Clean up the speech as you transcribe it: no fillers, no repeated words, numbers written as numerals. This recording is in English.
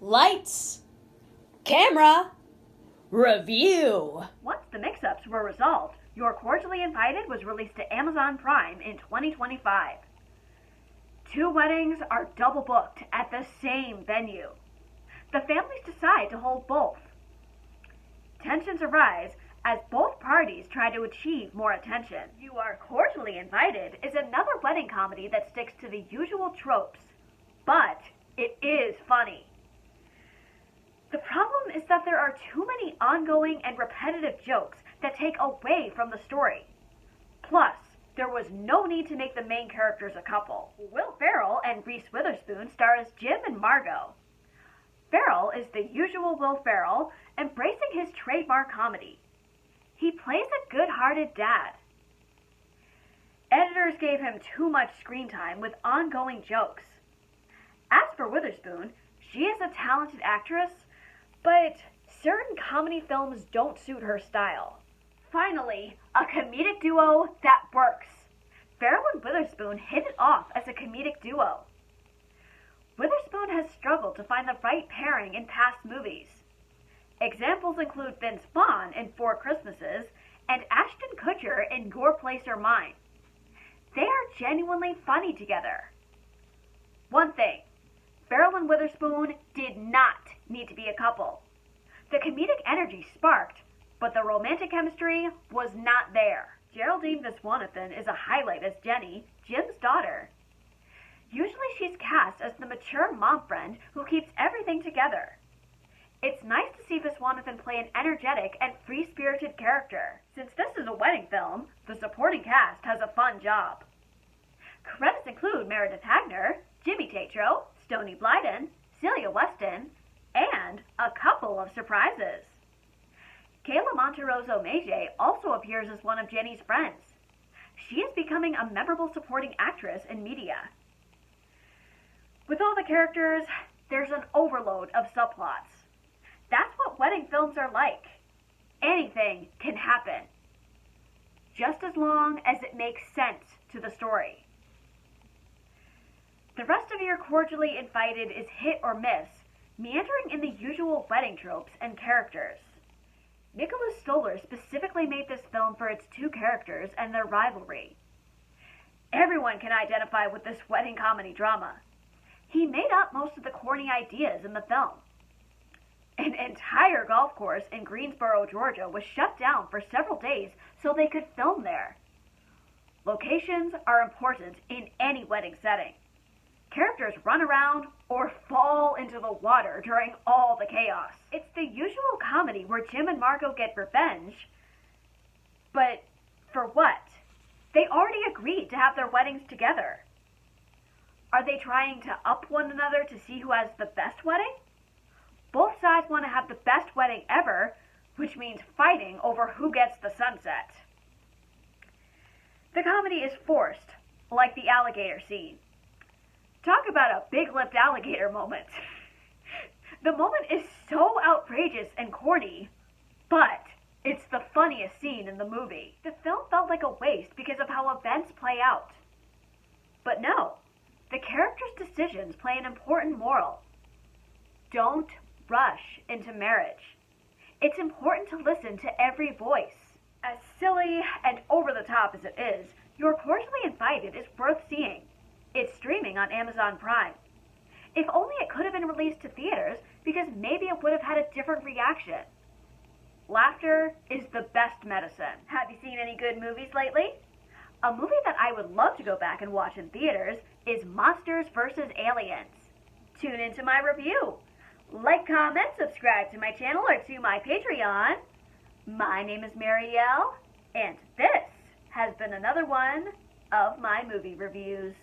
Lights, camera, review. Once the mix-ups were resolved, You're Cordially Invited was released to Amazon Prime in 2025. Two weddings are double booked at the same venue. The families decide to hold both. Tensions arise as both parties try to achieve more attention. You Are Cordially Invited is another wedding comedy that sticks to the usual tropes, but it is funny. The problem is that there are too many ongoing and repetitive jokes that take away from the story. Plus, there was no need to make the main characters a couple. Will Ferrell and Reese Witherspoon star as Jim and Margot. Ferrell is the usual Will Ferrell, embracing his trademark comedy. He plays a good-hearted dad. Editors gave him too much screen time with ongoing jokes. As for Witherspoon, she is a talented actress, but certain comedy films don't suit her style. Finally, a comedic duo that works. Ferrell and Witherspoon hit it off as a comedic duo. Witherspoon has struggled to find the right pairing in past movies. Examples include Vince Vaughn in Four Christmases and Ashton Kutcher in Your Place or Mine. They are genuinely funny together. One thing, Ferrell and Witherspoon did not need to be a couple. The comedic energy sparked, but the romantic chemistry was not there. Geraldine Viswanathan is a highlight as Jenny, Jim's daughter. Usually she's cast as the mature mom friend who keeps everything together. It's nice to see Viswanathan play an energetic and free-spirited character. Since this is a wedding film, the supporting cast has a fun job. Credits include Meredith Hagner, Jimmy Tatro, Stoney Blyden, Celia Weston, and a couple of surprises. Kayla Monteroso Meje also appears as one of Jenny's friends. She is becoming a memorable supporting actress in media. With all the characters, there's an overload of subplots. That's what wedding films are like. Anything can happen, just as long as it makes sense to the story. The rest of Your Cordially Invited is hit or miss, meandering in the usual wedding tropes and characters. Nicholas Stoller specifically made this film for its two characters and their rivalry. Everyone can identify with this wedding comedy drama. He made up most of the corny ideas in the film. An entire golf course in Greensboro, Georgia was shut down for several days so they could film there. Locations are important in any wedding setting. Characters run around or fall into the water during all the chaos. It's the usual comedy where Jim and Margot get revenge, but for what? They already agreed to have their weddings together. Are they trying to up one another to see who has the best wedding? Both sides want to have the best wedding ever, which means fighting over who gets the sunset. The comedy is forced, like the alligator scene. Talk about a big-lipped alligator moment. The moment is so outrageous and corny, but it's the funniest scene in the movie. The film felt like a waste because of how events play out. But no, the characters' decisions play an important moral. Don't rush into marriage. It's important to listen to every voice. As silly and over-the-top as it is, You're Cordially Invited is worth seeing. It's streaming on Amazon Prime. If only it could have been released to theaters, because maybe it would have had a different reaction. Laughter is the best medicine. Have you seen any good movies lately? A movie that I would love to go back and watch in theaters is Monsters vs. Aliens. Tune into my review. Like, comment, subscribe to my channel or to my Patreon. My name is Marielle, and this has been another one of my movie reviews.